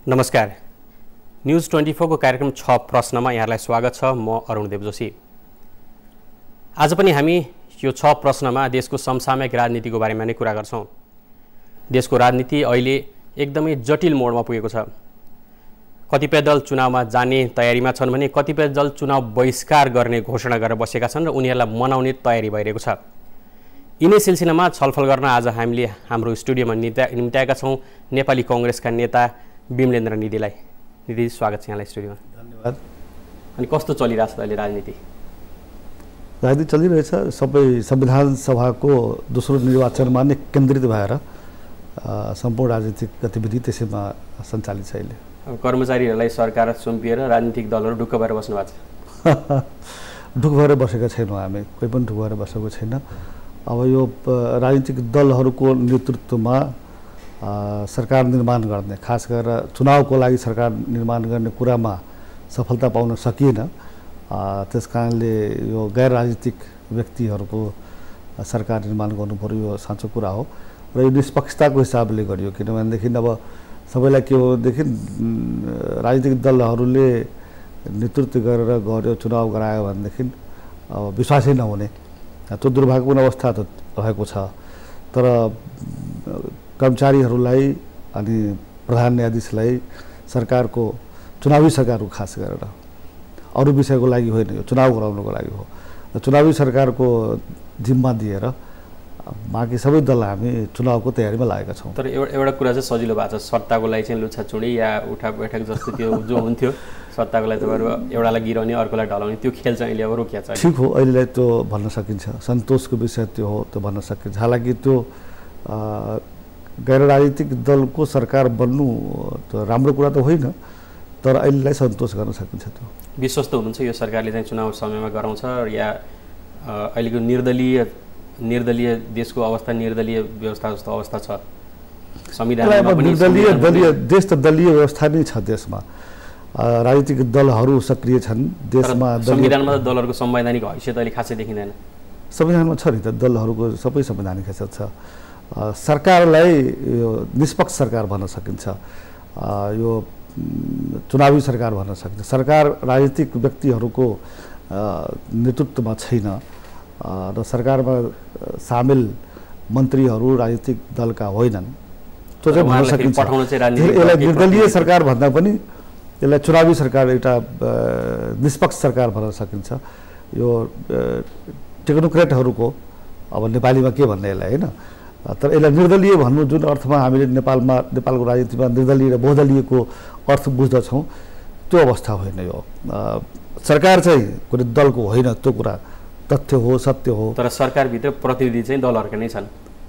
नमस्कार। न्यूज 24 को कार्यक्रम 6 प्रश्नमा यहाँलाई स्वागत छ। म अरुण देव जोशी। आज पनि हामी यो 6 प्रश्नमा देशको समसामयिक राजनीतिको बारेमा नै कुरा गर्छौं। देशको राजनीति अहिले एकदमै जटिल मोडमा पुगेको छ। कतिपय दल चुनावमा जाने तयारीमा छन् भने कतिपय दल चुनाव बहिष्कार गर्ने घोषणा गरेर बसेका छन् र उनीहरूलाई मनाउने तयारी भइरहेको छ। यिनै सिलसिलामा छलफल गर्न आज हामीले हाम्रो स्टुडियोमा निम्त्याएका छौं नेपाली कांग्रेसका नेता विमलेन्द्र निधिलाई। निधि, स्वागत छ यहाँलाई स्टुडियोमा। धन्यवाद। अनि कस्तो चलिरहेछ अहिले राजनीति? राजनीति चलिरहेछ। सबै संविधान सभाको दोस्रो निर्वाचनमा नै केन्द्रित भएर सम्पूर्ण राजनीतिक गतिविधि त्यसैमा सञ्चालित छ। अहिले कर्मचारीहरूलाई सरकार सुम्पिएर राजनीतिक दलहरू ढुक्क भएर बस्नु भएको छ। ढुक्क भएर बसेका छैनौँ हामी, कोही पनि ढुक्क भएर बसेको छैन। अब यो राजनीतिक दलहरूको नेतृत्वमा सरकार निर्माण गर्ने, खास गरेर चुनावको लागि सरकार निर्माण गर्ने कुरामा सफलता पाउन सकिएन। त्यसकारणले यो गैर राजनीतिक व्यक्तिहरूको सरकार निर्माण गर्नुपर्यो, यो साँचो कुरा हो। र यो निष्पक्षताको हिसाबले गरियो, किनभनेदेखि अब सबैलाई के हो देखि राजनीतिक दलहरूले नेतृत्व गरेर गर्यो, चुनाव गरायो भनेदेखि अब विश्वासै नहुने, त्यो दुर्भाग्यपूर्ण अवस्था त रहेको छ। तर कर्मचारीहरूलाई अनि प्रधान न्यायाधीशलाई सरकारको चुनावी सरकारको खास गरेर अरू विषयको लागि होइन, यो चुनाव गराउनको लागि हो। र चुनावी सरकारको जिम्मा दिएर बाँकी सबै दल हामी चुनावको तयारीमा लागेका छौँ। तर एउटा कुरा चाहिँ सजिलो भएको छ, सत्ताको लागि चाहिँ लुछाचुडी या उठा बैठक जस्तो त्यो जो हुन्थ्यो, सत्ताको लागि तपाईँहरू एउटालाई गिराउने अर्कोलाई ढलाउने, त्यो खेल चाहिँ अहिले अब रोकिया छ। ठिक हो, अहिलेलाई त्यो भन्न सकिन्छ, सन्तोषको विषय त्यो हो, त्यो भन्न सकिन्छ। हालाकि त्यो गैर राजनीतिक दलको सरकार बन्नु त राम्रो कुरा त होइन, तर अहिलेलाई सन्तोष गर्न सकिन्छ। त्यो विश्वस्त हुनुहुन्छ यो सरकारले चाहिँ चुनाव समयमा गराउँछ या अहिलेको निर्दलीय देशको अवस्था, निर्दलीय व्यवस्था जस्तो अवस्था छ? संविधानमा पनि दलीय देश त दलीय व्यवस्था नै छ। देशमा राजनीतिक दलहरू सक्रिय छन्। देशमा संविधानमा त दलहरूको संवैधानिक हैसियत अहिले खासै देखिँदैन। संविधानमा छ नि त, दलहरूको सबै संवैधानिक हैसियत छ। सरकारलाई यो निष्पक्ष सरकार भन्न सकिन्छ, यो चुनावी सरकार भन्न सकिन्छ। सरकार राजनीतिक व्यक्तिहरूको नेतृत्वमा छैन र सरकारमा सामेल मन्त्रीहरू राजनीतिक दलका होइनन्, त्यो चाहिँ भन्न सकिन्छ। यसलाई निर्दलीय सरकार भन्दा पनि यसलाई चुनावी सरकार, एउटा निष्पक्ष सरकार भन्न सकिन्छ। यो टेक्नोक्रेटहरूको अब नेपालीमा के भन्ने यसलाई होइन, तर यसलाई निर्दलीय भन्नु जुन अर्थमा हामीले नेपालको राजनीतिमा निर्दलीय र बहुदलीयको अर्थ बुझ्दछौँ, त्यो अवस्था होइन। यो सरकार चाहिँ कुनै दलको होइन, त्यो कुरा तथ्य हो, सत्य हो। तर सरकारभित्र प्रतिनिधि चाहिँ दलहरूका नै छन्।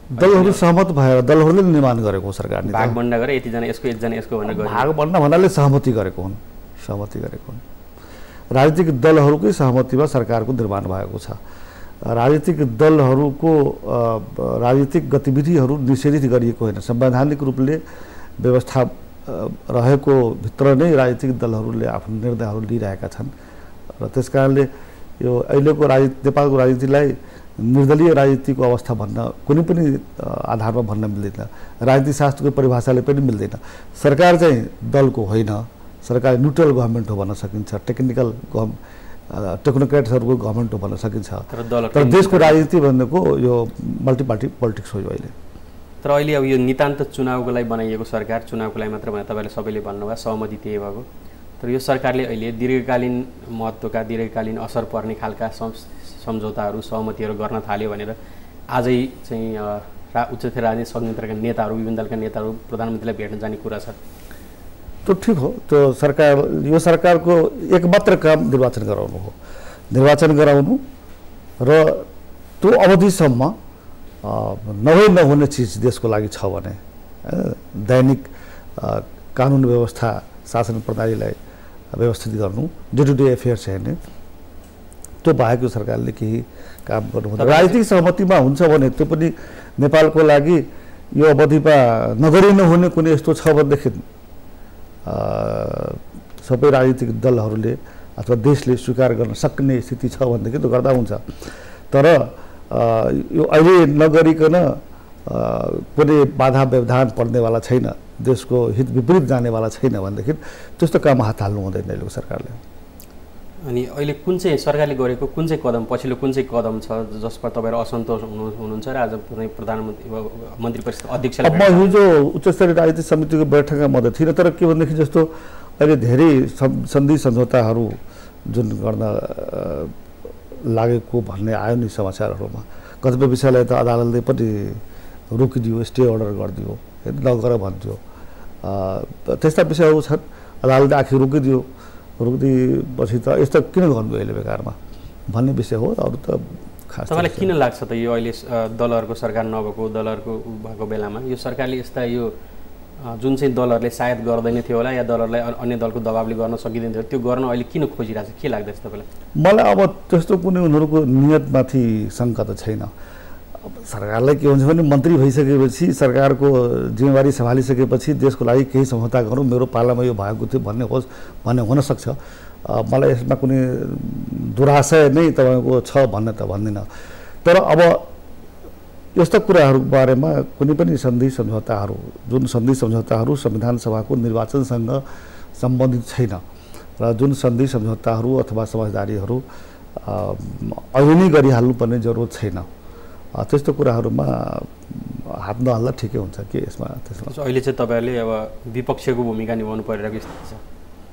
दलहरू सहमत भएर दलहरूले निर्माण गरेको हो सरकारले। भागभण्डा गरेर यतिजना यसको एकजना यसको भनेर भागभण्डा भन्नाले सहमति गरेको हुन्, सहमति गरेको हुन्। राजनीतिक दलहरूकै सहमतिमा सरकारको निर्माण भएको छ। राजनीतिक दलहरूको राजनीतिक गतिविधिहरू निषेधित गरिएको होइन। संवैधानिक रूपले व्यवस्था रहेको भित्र नै राजनीतिक दलहरूले आफ्नो निर्णयहरू लिइरहेका छन् र त्यसकारणले यो अहिलेको नेपालको राजनीतिलाई निर्दलीय राजनीतिको अवस्था भन्न कुनै पनि आधारमा भन्न मिल्दैन, राजनीति शास्त्रको परिभाषाले पनि मिल्दैन। सरकार चाहिँ दलको होइन, सरकार न्युट्रल गभर्मेन्ट हो भन्न सकिन्छ, टेक्नोक्रेट्सहरूको गभर्मेन्ट हो भन्न सकिन्छ। तर देशको राजनीति भनेको यो मल्टिपार्टी पोलिटिक्स हो यो अहिले। तर अहिले अब यो नितान्त चुनावको लागि बनाइएको सरकार, चुनावको लागि मात्र भने तपाईँले सबैले भन्नुभयो, सहमति त्यही भएको। तर यो सरकारले अहिले दीर्घकालीन महत्त्वका, दीर्घकालीन असर पर्ने खालका सम्झौताहरू, सहमतिहरू गर्न थाल्यो भनेर आजै चाहिँ उच्चतर राजनीतिक संयन्त्रका नेताहरू, विभिन्न दलका नेताहरू प्रधानमन्त्रीलाई भेट्न जाने कुरा छ। त्यो ठिक हो। त्यो यो सरकारको एकमात्र काम निर्वाचन गराउनु हो, निर्वाचन गराउनु र त्यो अवधिसम्म नहुने चिज देशको लागि छ भने दैनिक कानुन व्यवस्था, शासन प्रणालीलाई व्यवस्थित गर्नु, डे टु डे एफेयर्स हेर्ने, त्यो बाहेक यो सरकारले केही काम गर्नु। राजनीतिक सहमतिमा हुन्छ भने त्यो पनि नेपालको लागि यो अवधिमा नगरी नहुने कुनै यस्तो छ भनेदेखि सबै राजनीतिक दलहरूले अथवा देशले स्वीकार गर्न सक्ने स्थिति छ भनेदेखि त्यो गर्दा हुन्छ। तर यो अहिले नगरिकन कुनै बाधा व्यवधान पर्नेवाला छैन। देशको हित विपरीत जानेवाला छैन भनेदेखि त्यस्तो काम हात हाल्नु हुँदैन अहिलेको सरकारले। अनि अहिले कुन चाहिँ सरकारले गरेको कुन चाहिँ कदम पछिल्लो कुन चाहिँ कदम छ जसमा तपाईँहरू असन्तोष हुनुहुन्छ र आज प्रधानमन्त्री मन्त्री परिषद अध्यक्षले? अब म हिजो उच्चस्तरीय राजनीतिक समितिको बैठकमा म त थिइनँ, तर के भनेदेखि जस्तो अहिले धेरै सन्धि सम्झौताहरू जुन गर्न लागेको भन्ने आयो नि समाचारहरूमा, कतिपय विषयलाई त अदालतले पनि रोकिदियो, स्टे अर्डर गरिदियो, नगर भन्थ्यो। त्यस्ता विषयहरू छन्, अदालतले आखिर रोकिदिएपछि त यस्तो किन गर्नुभयो अहिले बेकारमा भन्ने विषय हो। अरू त खास तपाईँलाई किन लाग्छ त यो अहिले दलहरूको सरकार नभएको दलहरूको भएको बेलामा यो सरकारले यस्ता यो जुन चाहिँ दलहरूले सायद गर्दैन थियो होला या दलहरूलाई अन्य दलको दबावले गर्न सकिँदैन थियो त्यो गर्न अहिले किन खोजिरहेको छ, के लाग्दैछ तपाईँलाई? मलाई अब त्यस्तो कुनै उनीहरूको नियतमाथि शङ्का त छैन। अब सरकारलाई के हुन्छ भने मन्त्री भइसकेपछि सरकारको जिम्मेवारी सम्हालिसकेपछि देशको लागि केही सम्झौता गरौँ, मेरो पालामा यो भएको थियो भन्ने हुनसक्छ। मलाई यसमा कुनै दुराशय नै तपाईँको छ भन्ने त भन्दिनँ, तर अब यस्ता कुराहरू बारेमा कुनै पनि सन्धि सम्झौताहरू संविधान सभाको निर्वाचनसँग सम्बन्धित छैन र जुन सन्धि सम्झौताहरू अथवा समझदारीहरू अहिले नै गरिहाल्नुपर्ने जरुरत छैन। त्यस्तो कुराहरूमा हात नहाल्दा ठिकै हुन्छ कि यसमा। त्यसमा अहिले चाहिँ तपाईँहरूले अब विपक्षको भूमिका निभाउनु परिरहेको स्थिति छ?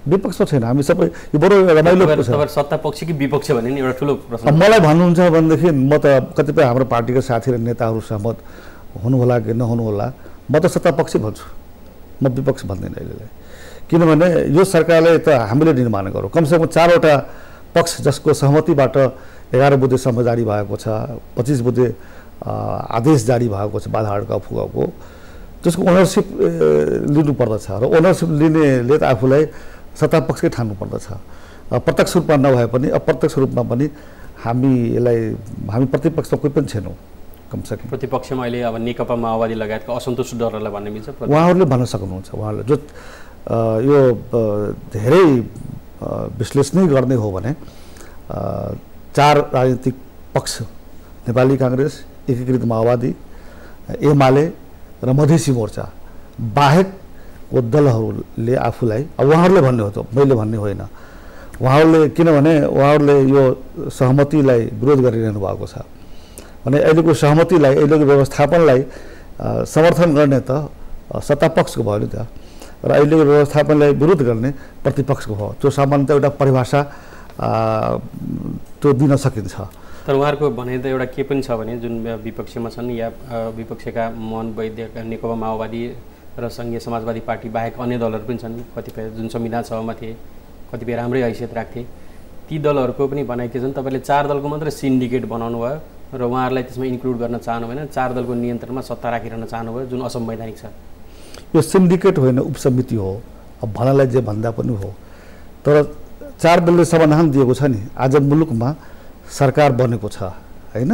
विपक्ष छैन, हामी सबै यो बडो रमाइलो छ। सत्ता पक्ष कि विपक्ष भन्ने नि एउटा ठुलो प्रश्न। मलाई भन्नुहुन्छ भनेदेखि म त कतिपय हाम्रो पार्टीका साथी र नेताहरू सहमत हुनुहोला कि नहुनुहोला, म त सत्ता पक्ष भन्छु, म विपक्ष भन्दिनँ अहिलेलाई। किनभने यो सरकारले त हामीले निर्माण गरौँ, कमसेकम 4वटा पक्ष जसको सहमतिबाट 11 बुँदे समझदारी भएको छ, 25 बुँदे आदेश जारी भएको छ बाधा अड्काउ फुकाउको, त्यसको ओनरसिप लिनुपर्दछ र ओनरसिप लिनेले त आफूलाई सत्ता पक्षकै ठान्नु पर्दछ। प्रत्यक्ष रूपमा नभए पनि अप्रत्यक्ष रूपमा पनि हामी प्रतिपक्षमा कोही पनि छैनौँ। कमसेकम प्रतिपक्षमा अहिले अब नेकपा माओवादी लगायतका असन्तुष्ट दलहरूलाई भन्न मिल्छ? उहाँहरूले भन्न सक्नुहुन्छ, उहाँहरूले जो यो धेरै विश्लेषणै गर्ने हो भने 4 राजनीतिक पक्ष नेपाली काङ्ग्रेस, एकीकृत माओवादी, एमाले र मधेसी मोर्चा बाहेकको दलहरूले आफूलाई, अब उहाँहरूले भन्ने हो त मैले भन्ने होइन, किनभने उहाँहरूले यो सहमतिलाई विरोध गरिरहनु भएको छ भने अहिलेको सहमतिलाई, अहिलेको व्यवस्थापनलाई समर्थन गर्ने त सत्तापक्षको भयो नि त, र अहिलेको व्यवस्थापनलाई विरोध गर्ने प्रतिपक्षको हो। त्यो सामान्यतः एउटा परिभाषा त्यो दिन सकिन्छ। तर उहाँहरूको भनाइ त एउटा के पनि छ भने जुन विपक्षमा छन् या विपक्षका मोहन वैद्य, नेकपा माओवादी र सङ्घीय समाजवादी पार्टी बाहेक अन्य दलहरू पनि छन्, कतिपय जुन संविधान सभामा थिए, कतिपय राम्रै हैसियत राख्थे, ती दलहरूको पनि भनाइ के छन् तपाईँले 4 दलको मात्रै सिन्डिकेट बनाउनु भयो र उहाँहरूलाई त्यसमा इन्क्लुड गर्न चाहनु भएन, 4 दलको नियन्त्रणमा सत्ता राखिरहन चाहनुभयो जुन असंवैधानिक छ। यो सिन्डिकेट होइन, उपसमिति हो, अब भन्नलाई जे भन्दा पनि हो, तर 4 दलले समाधान दिएको छ नि। आज मुलुकमा सरकार बनेको छ होइन,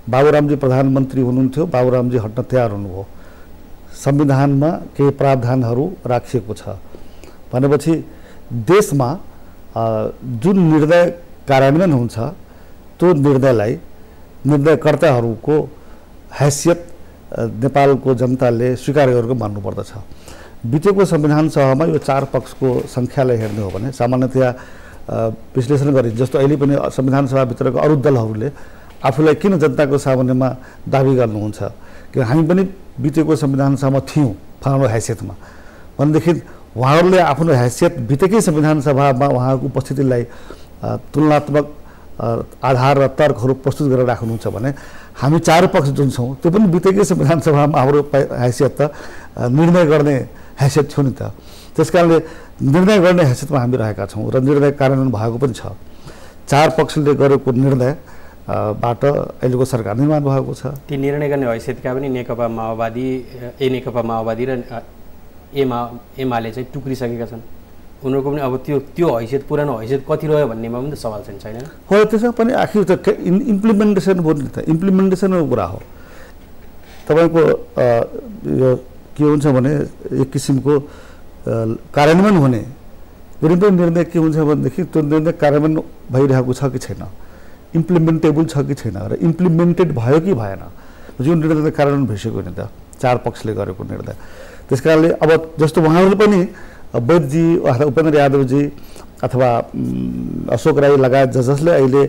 बाबुरामजी प्रधानमन्त्री हुनुहुन्थ्यो, बाबुरामजी हट्न तयार हुनुभयो, संविधानमा केही प्रावधानहरू राखिएको छ भनेपछि देशमा जुन निर्णय कार्यान्वयन हुन्छ त्यो निर्णयकर्ताहरूको हैसियत नेपालको जनताले स्वीकार गरेको मान्नुपर्दछ। बितेको संविधान सभामा यो 4 पक्षको सङ्ख्यालाई हेर्ने हो भने सामान्यतया विश्लेषण गरे जस्तो अहिले पनि संविधान सभाभित्रको अरू दलहरूले आफूलाई किन जनताको सामुन्नेमा दाबी गर्नुहुन्छ कि हामी पनि बितेको संविधान सभामा थियौँ फलानु हैसियतमा भनेदेखि उहाँहरूले आफ्नो हैसियत बितेकै संविधान सभामा उहाँको उपस्थितिलाई तुलनात्मक आधार र तर्कहरू प्रस्तुत गरेर राख्नुहुन्छ भने हामी 4 पक्ष जुन छौँ त्यो पनि बितेकै संविधान सभामा हाम्रो हैसियत त निर्णय गर्ने हैसियत थियो नि त। त्यसकारणले निर्णय गर्ने हैसियतमा हामी रहेका छौँ र निर्णय कार्यान्वयन भएको पनि छ। 4 पक्षले गरेको निर्णय बाट अहिलेको सरकार निर्माण भएको छ। ती निर्णय गर्ने हैसियतका पनि नेकपा माओवादी र एमाले चाहिँ टुक्रिसकेका छन्। उनीहरूको पनि अब त्यो हैसियत पुरानो हैसियत कति रह्यो भन्नेमा पनि त सवाल छैन? हो, त्यसमा पनि आखिर त इम्प्लिमेन्टेसन हो नि त, इम्प्लिमेन्टेसनको कुरा हो। तपाईँको यो के हुन्छ भने एक किसिमको कार्यान्वयन हुने कुनै पनि निर्णय के हुन्छ भनेदेखि त्यो निर्णय कार्यान्वयन भइरहेको छ कि छैन, इम्प्लिमेन्टेबल छ कि छैन र इम्प्लिमेन्टेड भयो कि भएन, जुन निर्णय कार्यान्वयन भइसक्यो नि त 4 पक्षले गरेको निर्णय त्यस कारणले अब जस्तो उहाँहरूले पनि वैद्यजी अथवा उपेन्द्र यादवजी अथवा अशोक राई लगायत जसले अहिले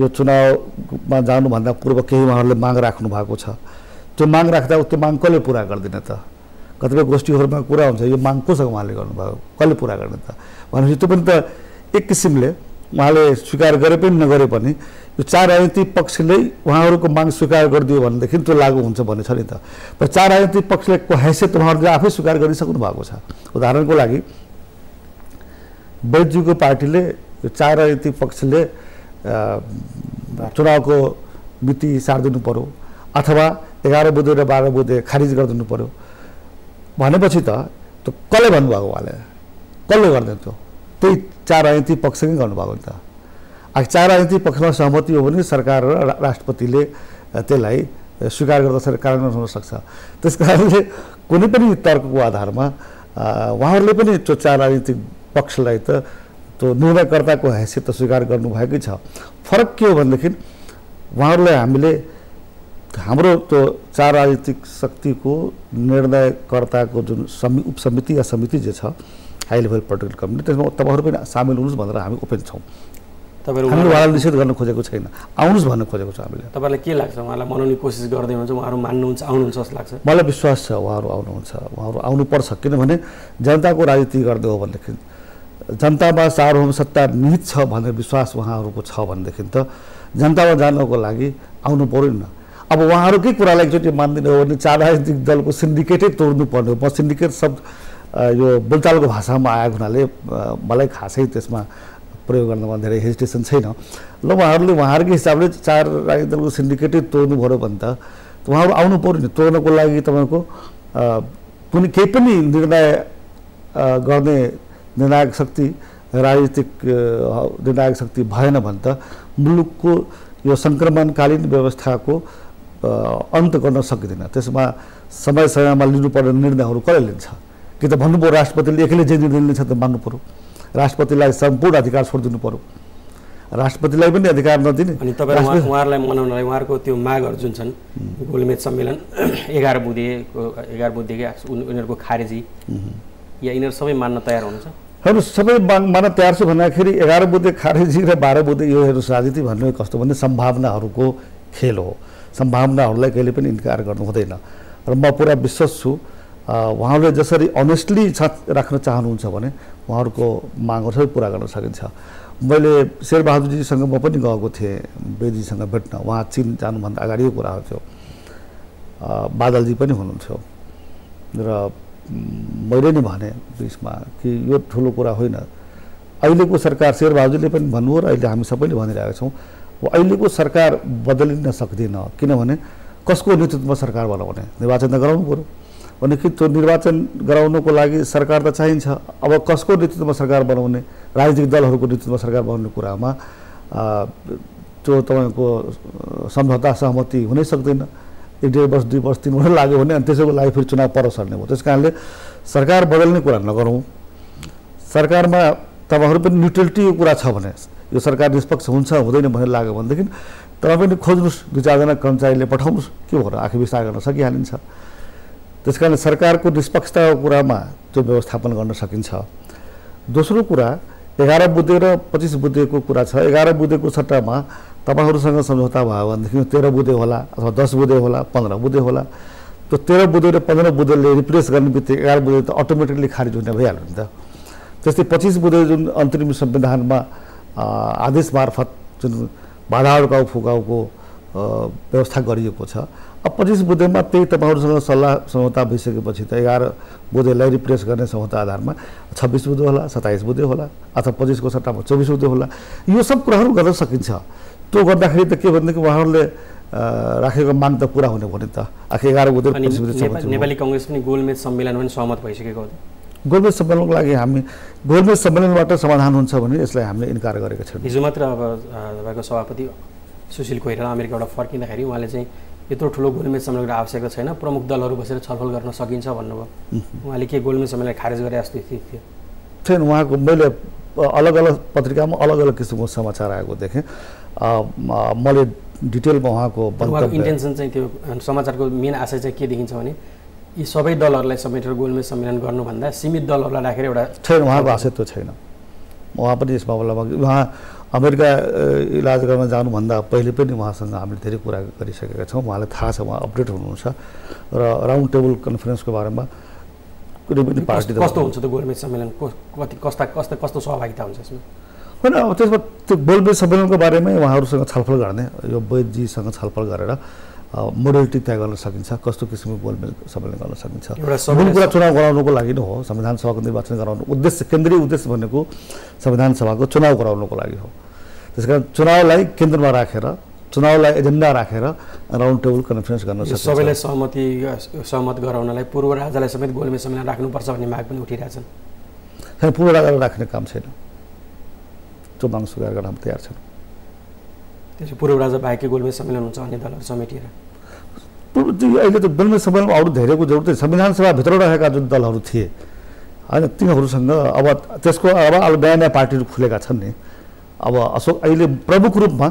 यो चुनावमा जानुभन्दा पूर्व केही उहाँहरूले माग राख्नु भएको छ, त्यो माग राख्दा त्यो माग कसले पुरा गर्दैन त? कतिपय गोष्ठीहरूमा कुरा हुन्छ यो माग कोसँग उहाँले गर्नुभयो, कसले पुरा गर्ने त भनेपछि त्यो पनि त एक किसिमले उहाँले स्वीकार गरे पनि नगरे पनि यो 4 राजनीतिक पक्षले उहाँहरूको माग स्वीकार गरिदियो भनेदेखि त्यो लागू हुन्छ भन्ने छ नि त। तर 4 राजनीतिक पक्षको हैसियत उहाँहरूले आफै स्वीकार गरिसक्नु भएको छ। उदाहरणको लागि वैद्यजीको पार्टीले यो 4 राजनीतिक पक्षले चुनावको मिति सार्दिनु पर्यो अथवा 11 बुधे र 12 बुधे खारिज गरिदिनु पर्यो भनेपछि त त्यो कसले भन्नुभएको, उहाँले कसले गर्ने? त्यही 4 राजनीतिक पक्षले गर्नुभएको नि त। 4 राजनीतिक पक्षमा सहमति हो भने सरकार र राष्ट्रपतिले त्यसलाई स्वीकार गर्दा कार्यान्वयन हुन सक्छ। त्यस कारणले कुनै पनि तर्कको आधारमा उहाँहरूले पनि त्यो 4 राजनीतिक पक्षलाई त त्यो निर्णयकर्ताको हैसियत त स्वीकार गर्नुभएकै छ। फरक के हो भनेदेखि उहाँहरूलाई हामीले हाम्रो त्यो 4 राजनीतिक शक्तिको निर्णयकर्ताको जुन उपसमिति या समिति जे छ हाई लेभल पोलिटिकल कमिटी, त्यसमा तपाईँहरू पनि सामेल हुनुहोस् भनेर हामी ओपन छौँ। हामीले उहाँलाई निषेध गर्न खोजेको छैन, आउनुहोस् भन्न खोजेको छ हामीले। तपाईँलाई के लाग्छ, उहाँलाई मनाउने कोसिस गर्दै हुनुहुन्छ, उहाँहरू मान्नुहुन्छ, आउनुहुन्छ जस्तो लाग्छ? मलाई विश्वास छ उहाँहरू आउनुहुन्छ, उहाँहरू आउनुपर्छ। किनभने जनताको राजनीति गर्दै हो भनेदेखि, जनतामा सार्वभौम सत्ता निहित छ भनेर विश्वास उहाँहरूको छ भनेदेखि त जनतामा जानको लागि आउनु पर्यो नि। अब उहाँहरूकै कुरालाई एकचोटि मान्दिनु हो भने 4 राजनीतिक दलको सिन्डिकेटै तोड्नु पर्ने हो। म सिन्डिकेट शब्द यो बोलचालको भाषामा आएको हुनाले मलाई खासै त्यसमा प्रयोग गर्नमा धेरै हेजिटेसन छैन। ल उहाँहरूकै हिसाबले 4 राजनीतिक दलको सिन्डिकेटै तोड्नु पऱ्यो भने त उहाँहरू आउनु पऱ्यो नि। तोड्नको लागि तपाईँको कुनै केही पनि निर्णय गर्ने निर्णायक शक्ति, राजनीतिक निर्णायक शक्ति भएन भने त मुलुकको यो सङ्क्रमणकालीन व्यवस्थाको अन्त गर्न सकिँदैन। त्यसमा समय समयमा लिनुपर्ने निर्णयहरू कसले लिन्छ? कि त भन्नु पऱ्यो राष्ट्रपतिले एक्लै जे निर्णय लिन्छ त मान्नु पऱ्यो, राष्ट्रपतिलाई सम्पूर्ण अधिकार छोडिदिनु पऱ्यो, राष्ट्रपतिलाई पनि अधिकार नदिने। अनि तपाईँ उहाँहरूलाई मनाउनलाई उहाँहरूको त्यो मागहरू जुन छन्, गोलमेज सम्मेलन 11 बुधेकै उनीहरूको खारेजी या यिनीहरू सबै मान्न तयार हुनुहुन्छ? हेर्नुहोस्, सबै मान्न तयार छु भन्दाखेरि 11 बुधे खारेजी र 12 बुधे यो हेर्नुहोस्, राजनीति भन्ने कस्तो भने सम्भावनाहरूको खेल हो। सम्भावनाहरूलाई कहिले पनि इन्कार गर्नु हुँदैन। र म पुरा विश्वास छु उहाँहरूले जसरी अनेस्टली राख्न चाहनुहुन्छ भने उहाँहरूको मागहरू सबै पुरा गर्न सकिन्छ। मैले शेरबहादुरजीसँग म पनि गएको थिएँ बेदीसँग भेट्न, उहाँ चीन जानुभन्दा अगाडिको कुरा हो त्यो। बादलजी पनि हुनुहुन्थ्यो र मैले नै भने बिचमा कि यो ठुलो कुरा होइन। अहिलेको सरकार, शेरबहादुरले पनि भन्नुभयो र अहिले हामी सबैले भनिरहेका छौँ, अहिलेको सरकार बदलिन सक्दैन। किनभने कसको नेतृत्वमा सरकार बनाउने? निर्वाचन त गराउनु पऱ्यो भनेदेखि त्यो निर्वाचन गराउनको लागि सरकार त चाहिन्छ। अब कसको नेतृत्वमा सरकार बनाउने? राजनीतिक दलहरूको नेतृत्वमा सरकार बनाउने कुरामा त्यो तपाईँको सम्झौता सहमति हुनै सक्दैन। 1.5 वर्ष 2 वर्ष 3 वर्ष लाग्यो भने अनि त्यसको लागि फेरि चुनाव पर सर्ने भयो। त्यस कारणले सरकार बदल्ने कुरा नगरौँ। सरकारमा तपाईँहरू पनि न्युट्रलिटीको कुरा छ भने, यो सरकार निष्पक्ष हुन्छ हुँदैन भनेर लाग्यो भनेदेखि तपाईँ पनि खोज्नुहोस्, 2-4 जना कर्मचारीले पठाउनुहोस्, के भएर आखिर विस्तार गर्न सकिहालिन्छ। त्यस कारण सरकारको निष्पक्षताको कुरामा त्यो व्यवस्थापन गर्न सकिन्छ। दोस्रो कुरा 11 बुधे र 25 बुधेको कुरा छ। 11 बुधेको सट्टामा तपाईँहरूसँग सम्झौता भयो भनेदेखि 13 बुधे होला अथवा 10 बुधे होला, 15 बुधे होला। त्यो 13 बुधे र 15 बुधेले रिप्लेस गर्ने बित्तिकै 11 बुधे त अटोमेटिकली खारिज हुने भइहाल्यो नि त। त्यस्तै 25 बुधे जुन अन्तरिम संविधानमा आदेश मार्फत जुन बाधा अड्काउ फुकाउको व्यवस्था गरिएको छ, अब 25 बुधेमा त्यही तपाईँहरूसँग सल्लाह सम्झौता भइसकेपछि त 11 बुधेलाई रिप्लेस गर्ने सम्झौता आधारमा 26 बुधे होला, 27 बुधे होला अथवा 25 को सट्टामा 24 बुधे होला। यो सब कुराहरू गर्न सकिन्छ। त्यो गर्दाखेरि त के भनेदेखि उहाँहरूले राखेको माग त पुरा हुने भयो नि त। आखिर 11 बुधे 25 बुधे नेपाली कङ्ग्रेस पनि गोलमेज सम्मेलन पनि सहमत भइसकेको हो। गोलमेज सम्मेलनको लागि हामी गोलमेज सम्मेलनबाट समाधान हुन्छ भने यसलाई हामीले इन्कार गरेका छौँ। हिजो मात्र अब तपाईँको सभापति सुशील कोइराला अमेरिकाबाट फर्किँदाखेरि उहाँले चाहिँ यत्रो ठुलो गोलमेज सम्मेलनको आवश्यकता छैन, प्रमुख दलहरू बसेर छलफल गर्न सकिन्छ भन्नुभयो। उहाँले के गोलमेज सम्मेलन खारेज गरे जस्तो स्थिति थियो? छैन, उहाँको मैले अलग अलग पत्रिकामा अलग अलग किसिमको समाचार आएको देखेँ। मैले डिटेलमा उहाँको इन्टेन्सन चाहिँ त्यो समाचारको मेन आशय चाहिँ के देखिन्छ भने यी सबै दलहरूलाई समेटेर गोलमेज सम्मेलन गर्नुभन्दा सीमित दलहरूलाई राखेर एउटा छैन, उहाँको आशय त्यो छैन। उहाँ पनि यस मामलामा उहाँ अमेरिका इलाज गर्न जानुभन्दा पहिले पनि उहाँसँग हामीले धेरै कुरा गरिसकेका छौँ। उहाँलाई थाहा छ, उहाँ अपडेट हुनुहुन्छ र राउन्ड टेबल कन्फरेन्सको बारेमा कुनै पनि पार्टी कस्तो हुन्छ त गोलमेज सम्मेलन, कस्तो सहभागिता हुन्छ यसमा? होइन, अब त्यसमा त्यो गोलमेज सम्मेलनको बारेमै उहाँहरूसँग छलफल गर्ने, यो वैद्यजीसँग छलफल गरेर मोडलिटी तय गर्न सकिन्छ, कस्तो किसिमको गोलमेज सम्मेलन गर्न सकिन्छ। मूल कुरा चुनाव गराउनुको लागि नै हो, संविधान सभाको निर्वाचन गराउनु उद्देश्य, केन्द्रीय उद्देश्य भनेको संविधान सभाको चुनाव गराउनुको लागि हो। त्यस कारण चुनावलाई केन्द्रमा राखेर, चुनावलाई एजेन्डा राखेर राउन्ड टेबल कन्फरेन्स गर्न सकिन्छ। सबैलाई सहमत गराउनलाई पूर्व राजालाई समेत गोलमेज सम्मेलन राख्नुपर्छ भन्ने माग पनि उठिरहेछन्। पूर्व राजालाई राख्ने काम छैन, त्यो माग स्वीकार गर्न तयार छन्। त्यसो पूर्व राजा बाहेकै गोलमेज सम्मेलन हुन्छ अन्य दलहरू समेटिएर? अहिले त गोलमेज सम्मेलनमा अरू धेरैको जरुरत छैन। संविधान सभाभित्र रहेका जुन दलहरू थिए होइन, तिनीहरूसँग अब त्यसको अब नयाँ नयाँ पार्टीहरू खुलेका छन् नि। अब अहिले प्रमुख रूपमा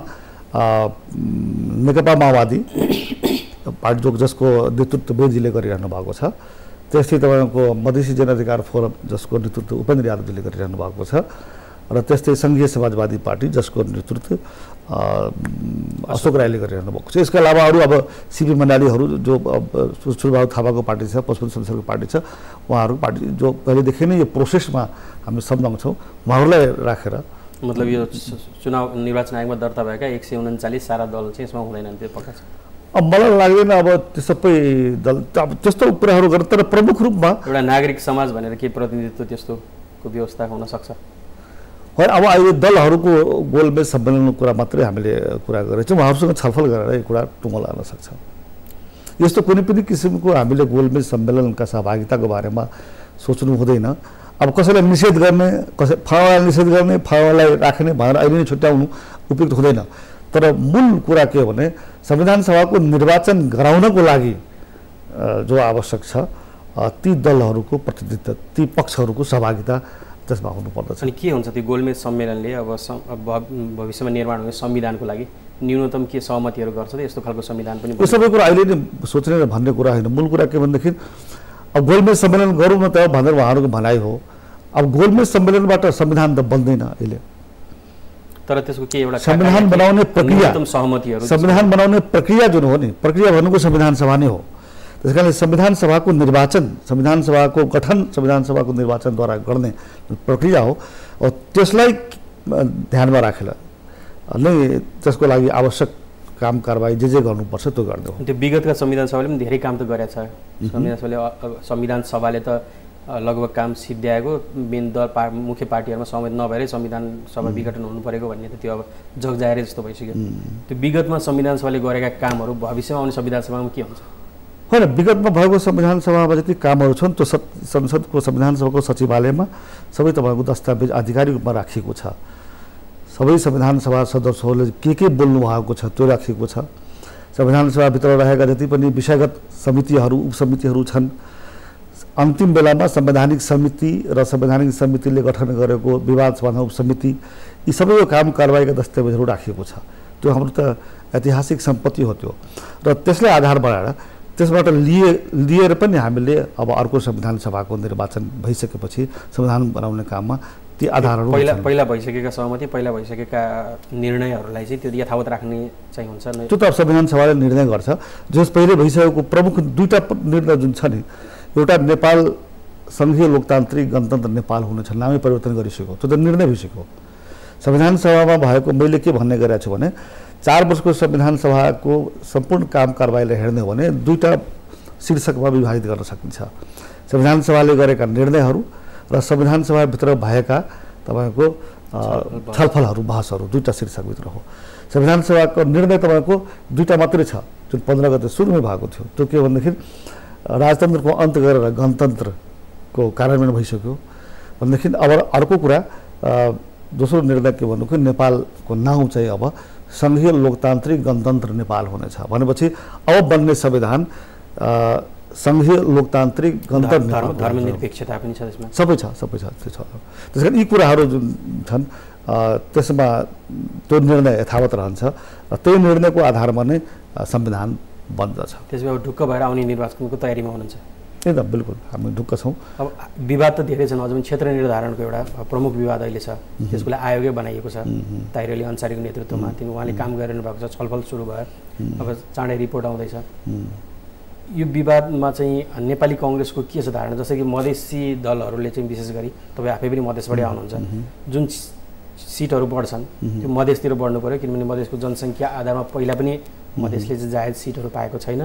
नेकपा माओवादी पार्टी जसको नेतृत्व बेजीले गरिरहनु भएको छ, त्यस्तै तपाईँको मधेसी जनअधिकार फोरम जसको नेतृत्व उपेन्द्र यादवजीले गरिरहनु भएको छ, र त्यस्तै सङ्घीय समाजवादी पार्टी जसको नेतृत्व अशोक राईले गरिरहनु भएको छ। यसका अलावा अरू अब सिपी मण्डालीहरू जो सुरबहादुर थापाको पार्टी छ, पशुपति शमशेरको पार्टी छ, उहाँहरूको पार्टी जो पहिलेदेखि नै यो प्रोसेसमा हामी सम्झाउँछौँ, उहाँहरूलाई राखेर मतलब यो चुनाव निर्वाचन आयोगमा दर्ता भएका 139 सारा दल चाहिँ यसमा हुँदैनन्, त्यो पक्का छ? अब मलाई लाग्दैन अब त्यो सबै दल अब त्यस्तो कुराहरू गर्छ, तर प्रमुख रूपमा एउटा नागरिक समाज भनेर के प्रतिनिधित्व त्यस्तोको व्यवस्था हुन सक्छ? होइन, अब अहिले दलहरूको गोलमेज सम्मेलनको कुरा मात्रै हामीले कुरा गरेको छौँ, उहाँहरूसँग छलफल गरेर यो कुरा टुङ्गो लाग्न सक्छ। यस्तो कुनै पनि किसिमको हामीले गोलमेज सम्मेलनका सहभागिताको बारेमा सोच्नु हुँदैन। अब कसैलाई निषेध गर्ने, फलानालाई निषेध गर्ने, फलानालाई राख्ने भनेर अहिले नै छुट्याउनु उपयुक्त हुँदैन। तर मूल कुरा के हो भने संविधान सभाको निर्वाचन गराउनको लागि जो आवश्यक छ ती दलहरूको प्रतिनिधित्व, ती पक्षहरूको सहभागिता त्यसमा हुनुपर्दछ। अनि के हुन्छ त्यो गोलमेज सम्मेलनले अब भविष्यमा निर्माण हुने संविधानको लागि न्यूनतम के सहमतिहरू गर्छ त? यस्तो खालको संविधान पनि यो सबै कुरा अहिले नै सोच्ने भन्ने कुरा होइन। मूल कुरा के भनेदेखि अब गोलमेज सम्मेलन गरौँ न त भनेर उहाँहरूको भनाइ हो। अब गोलमेज सम्मेलनबाट संविधान त बन्दैन अहिले, तर त्यसको के एउटा संविधान बनाउने प्रक्रिया, सहमतिहरू, संविधान बनाउने प्रक्रिया जुन हो नि, प्रक्रिया भनेको संविधान सभा नै हो। त्यस कारणले संविधान सभाको निर्वाचन, संविधान सभाको गठन संविधान सभाको निर्वाचनद्वारा गर्ने प्रक्रिया हो, और त्यसलाई ध्यानमा राखेर नै त्यसको लागि आवश्यक काम कारबाही जे गर्नुपर्छ त्यो गर्ने हो। त्यो विगतका संविधान सभाले पनि धेरै काम त गरेछ। संविधान सभाले त लगभग काम सिद्ध्याएको, मेन दल मुख्य पार्टीहरूमा सहमति नभएरै संविधान सभा विघटन हुनु परेको भन्ने त त्यो अब जगजाहेरै जस्तो भइसक्यो। त्यो विगतमा संविधान सभाले गरेका कामहरू भविष्यमा आउने संविधान सभामा के हुन्छ? होइन, विगतमा भएको संविधान सभामा जति कामहरू छन् त्यो संसदको संविधान सभाको सचिवालयमा सबै तपाईँको दस्तावेज आधिकारिक रूपमा राखिएको छ। सबै संविधान सभा सदस्यहरूले के बोल्नु भएको छ त्यो राखिएको छ। संविधान सभाभित्र रहेका जति पनि विषयगत समितिहरू, उपसमितिहरू छन्, अन्तिम बेलामा संवैधानिक समिति र संवैधानिक समितिले गठन गरेको विवाद समाधान उपसमिति, यी सबैको काम कारबाहीका दस्तावेजहरू राखिएको छ। त्यो हाम्रो त ऐतिहासिक सम्पत्ति हो त्यो, र त्यसलाई आधार बनाएर त्यसबाट लिएर पनि हामीले अब अर्को संविधान सभाको निर्वाचन भइसकेपछि संविधान बनाउने काममा ती आधारहरू पहिला भइसकेका सहमति, पहिला भइसकेका निर्णयहरूलाई चाहिँ त्यो यथावत राख्ने चाहिँ हुन्छ। त्यो त संविधान सभाले निर्णय गर्छ। जस पहिले भइसकेको प्रमुख दुईटा निर्णय जुन छ नि, एउटा नेपाल सङ्घीय लोकतान्त्रिक गणतन्त्र नेपाल हुनेछ, नामै परिवर्तन गरिसक्यो, त्यो त निर्णय भइसक्यो। संविधान सभामा भएको मैले के भन्ने गरेको छु भने 4 वर्षको संविधान सभाको सम्पूर्ण काम कारबाहीलाई हेर्ने हो भने दुईटा शीर्षकमा विभाजित गर्न सकिन्छ। संविधान सभाले गरेका निर्णयहरू र संविधान सभाभित्र भएका तपाईँको छलफलहरू, बहसहरू, दुईटा शीर्षकभित्र हो। संविधान सभाको निर्णय तपाईँको दुईटा मात्रै छ, जुन 15 गते सुरुमै भएको थियो। त्यो के भनेदेखि राजतन्त्रको अन्त गरेर गणतन्त्रको कार्यान्वयन भइसक्यो भनेदेखि अब अर्को कुरा दोस्रो निर्णय के भन्नु कि नेपालको नाउँ चाहिँ अब सङ्घीय लोकतान्त्रिक गणतन्त्र नेपाल हुनेछ भनेपछि अब बन्ने संविधान सङ्घीय लोकतान्त्रिक गणतन्त्र, धर्मनिरपेक्षता पनि छ त्यसमा, सबै छ त्यो छ। त्यस कारण यी कुराहरू जुन छन् त्यसमा त्यो निर्णय यथावत रहन्छ र त्यही निर्णयको आधारमा नै संविधान बन्दछ। त्यसमा ढुक्क भएर आउने निर्वाचनको तयारीमा हुनुहुन्छ? एकदम बिल्कुल हामी ढुक्क छौँ। अब विवाद त धेरै छन्, अझ पनि क्षेत्र निर्धारणको एउटा प्रमुख विवाद अहिले छ, त्यसको लागि आयोगै बनाइएको छ ताहिर अली अन्सारीको नेतृत्वमा। उहाँले काम गरिरहनु भएको छ, छलफल सुरु भयो, अब चाँडै रिपोर्ट आउँदैछ। यो विवादमा चाहिँ नेपाली कङ्ग्रेसको के छ धारणा? जस्तै कि मधेसी दलहरूले चाहिँ विशेष गरी तपाईँ आफै पनि मधेसबाटै आउनुहुन्छ, जुन सिटहरू बढ्छन् त्यो मधेसतिर बढ्नु पऱ्यो, किनभने मधेसको जनसङ्ख्या आधारमा पहिला पनि मधेसले चाहिँ जायज सिटहरू पाएको छैन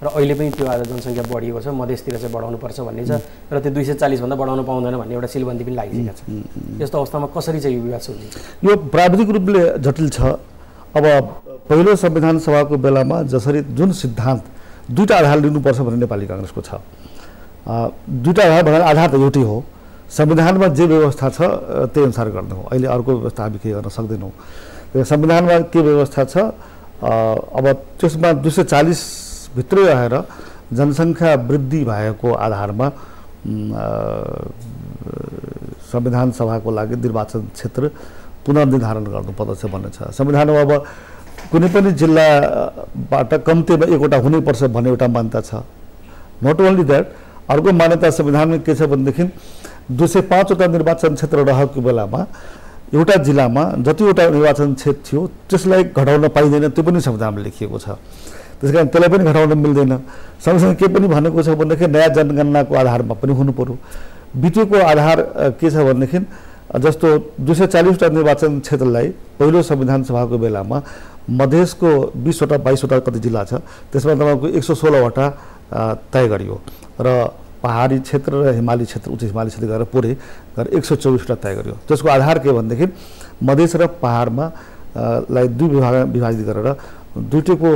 र अहिले पनि त्यो आधार जनसङ्ख्या बढिएको छ, मधेसतिर चाहिँ बढाउनुपर्छ भन्ने छ र त्यो 240 भन्दा बढाउनु पाउँदैन भन्ने एउटा सिलबन्दी पनि लागिसकेको छ। यस्तो अवस्थामा कसरी चाहिँ यो विवाद सुल्झिन्छ? यो प्राविधिक रूपले जटिल छ। अब पहिलो संविधान सभाको बेलामा जसरी जुन सिद्धान्त दुईटा आधार लिनुपर्छ भन्ने नेपाली काङ्ग्रेसको छ, दुईटा आधार भन्दा आधार त एउटै हो, संविधानमा जे व्यवस्था छ त्यही अनुसार गर्ने हो। अहिले अर्को व्यवस्था हामी के गर्न सक्दैनौँ। संविधानमा के व्यवस्था छ, अब त्यसमा 240 भित्रै आएर जनसङ्ख्या वृद्धि भएको आधारमा संविधान सभाको लागि निर्वाचन क्षेत्र पुनर्निर्धारण गर्नुपर्दछ भन्ने छ। संविधानमा अब कुनै पनि जिल्लाबाट कम्तीमा एकवटा हुनैपर्छ भन्ने एउटा मान्यता छ। नट ओन्ली द्याट, अर्को मान्यता संविधानमा के छ भनेदेखि 205वटा निर्वाचन क्षेत्र रहेको बेलामा एउटा जिल्लामा जतिवटा निर्वाचन क्षेत्र थियो त्यसलाई घटाउन पाइँदैन, त्यो पनि संविधानमा लेखिएको छ। त्यस कारण त्यसलाई पनि घटाउन मिल्दैन। सँगसँगै के पनि भनेको छ भनेदेखि नयाँ जनगणनाको आधारमा पनि हुनु पर्यो। बितेको आधार के छ भनेदेखि जस्तो 240वटा निर्वाचन क्षेत्रलाई पहिलो संविधान सभाको बेलामा मधेसको 20वटा 22वटा कति जिल्ला छ त्यसमा तपाईँको 116वटा तय गरियो र पहाडी क्षेत्र र हिमाली क्षेत्र उच्च हिमाली क्षेत्र गरेर पुरै 124वटा तय गरियो। त्यसको आधार के भनेदेखि मधेस र पहाडमा लाई दुई विभाजित गरेर दुईटैको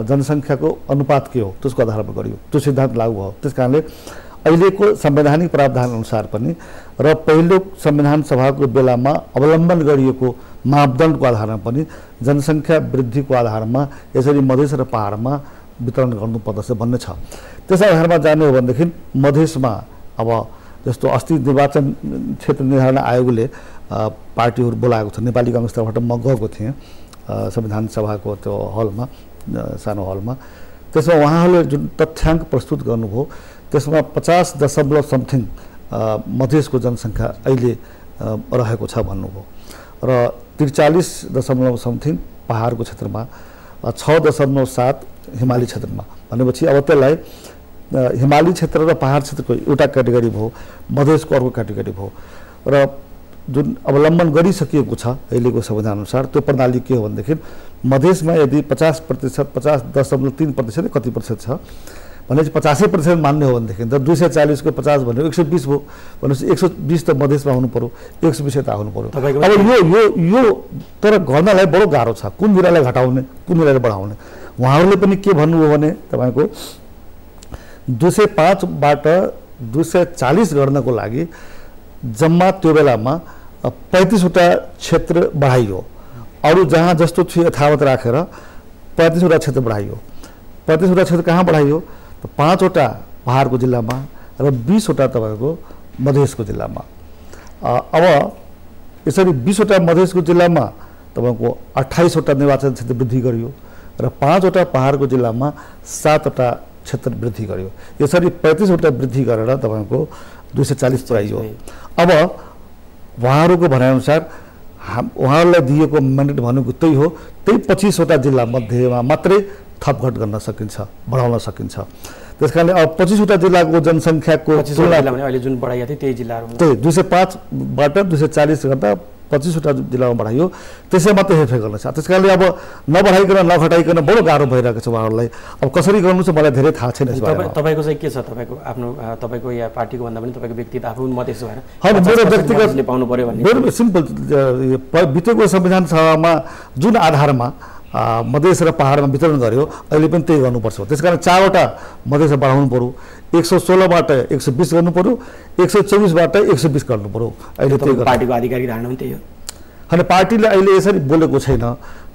जनसङ्ख्याको अनुपात के हो त्यसको आधारमा गरियो। त्यो सिद्धान्त लागू भयो। त्यस कारणले अहिलेको संवैधानिक प्रावधान अनुसार पनि र पहिलो संविधान सभाको बेलामा अवलम्बन गरिएको मापदण्डको आधारमा पनि जनसङ्ख्या वृद्धिको आधारमा यसरी मधेस र पहाडमा वितरण गर्नुपर्दछ भन्ने छ। त्यस आधारमा जाने हो भनेदेखि मधेसमा अब जस्तो अस्ति निर्वाचन क्षेत्र निर्धारण आयोगले पार्टीहरू बोलाएको छ। नेपाली काङ्ग्रेस तर्फबाट म गएको थिएँ संविधान सभाको त्यो हलमा, सानो हलमा। त्यसमा उहाँहरूले जुन तथ्याङ्क प्रस्तुत गर्नुभयो त्यसमा 50.समथिङ मधेसको जनसङ्ख्या अहिले रहेको छ भन्नुभयो र 43.समथिङ पहाडको क्षेत्रमा, 6.7 हिमाली क्षेत्रमा। भनेपछि अब त्यसलाई हिमाली क्षेत्र र पहाड क्षेत्रको एउटा क्याटेगोरी भयो, मधेसको अर्को क्याटेगोरी भयो र जुन अवलम्बन गरिसकिएको छ अहिलेको संविधान अनुसार त्यो प्रणाली के हो भनेदेखि मधेसमा यदि 50%, 50.3% कति प्रतिशत छ भनेपछि 50% मान्ने हो भनेदेखि त 240 को 50 भन्यो 120 भयो। भनेपछि 120 त मधेसमा हुनु पर्यो, 120 यता हुनु पर्यो। अब यो तर गर्नलाई बडो गाह्रो छ, कुन जिल्लालाई घटाउने कुन जिल्लालाई बढाउने। उहाँहरूले पनि के भन्नुभयो भने तपाईँको 205बाट 240 गर्नको लागि जम्मा त्यो बेलामा 35वटा क्षेत्र बढाइयो। अरू जहाँ जस्तो थियो यथावत राखेर 35वटा क्षेत्र बढाइयो। 35वटा क्षेत्र कहाँ बढाइयो? 5वटा पहाडको जिल्लामा र 20वटा तपाईँको मधेसको जिल्लामा। अब यसरी 20वटा मधेसको जिल्लामा तपाईँको 28वटा निर्वाचन क्षेत्र वृद्धि गरियो र 5वटा पहाडको जिल्लामा 7वटा क्षेत्र वृद्धि गरियो। यसरी 35वटा वृद्धि गरेर तपाईँको 240 पुऱ्याइयो। अब उहाँहरूको भनाइअनुसार उहाँहरूलाई दिएको म्यान्डेट भनेको त्यही हो, त्यही 25वटा जिल्ला मध्येमा मात्रै थपघट गर्न सकिन्छ, बढाउन सकिन्छ। त्यस कारणले अब 25वटा जिल्लाको जनसङ्ख्याको अहिले जुन बढाइएको थियो त्यही जिल्लाहरू त्यही 205बाट 240 गर्दा 25वटा जिल्लामा बढाइयो। त्यसै मात्रै हेरफेर गर्न छ। त्यस कारणले अब नबढाइकन नघटाइकन बडो गाह्रो भइरहेको छ उहाँहरूलाई। अब कसरी गर्नु छ मलाई धेरै थाहा छैन। तपाईँको चाहिँ के छ? तपाईँको आफ्नो तपाईँको या पार्टीको भन्दा पनि तपाईँको व्यक्तिगत आफू मधेस भएर मेरो व्यक्तिगत पाउनु पर्यो भन्ने मेरो सिम्पल बितेको संविधान सभामा जुन आधारमा मधेस र पहाडमा वितरण गर्यो अहिले पनि त्यही गर्नुपर्छ। त्यसकारण 4वटा मधेसमा बढाउनु पर्यो, 116बाट 120 गर्नु पर्यो, 124बाट 120 गर्नु पर्यो। अहिले त्यही पार्टीको आधिकारिक धारणा पनि त्यही हो। होइन, पार्टीले अहिले यसरी बोलेको छैन,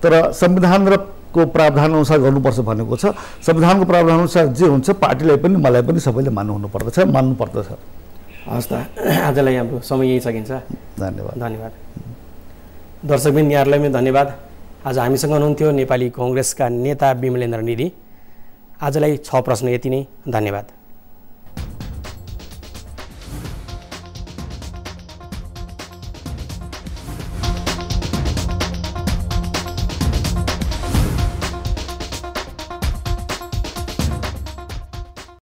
तर संविधान र को प्रावधान अनुसार गर्नुपर्छ भनेको छ। संविधानको प्रावधान अनुसार जे हुन्छ पार्टीलाई पनि मलाई पनि सबैले मान्नु पर्दछ। हस् त, आजलाई हाम्रो समय यही सकिन्छ। धन्यवाद। धन्यवाद दर्शकबिन, यहाँहरूलाई पनि धन्यवाद। आज हामीसँग हुनुहुन्थ्यो नेपाली कङ्ग्रेसका नेता विमलेन्द्र निधि। आजलाई 6 प्रश्न यति नै। धन्यवाद।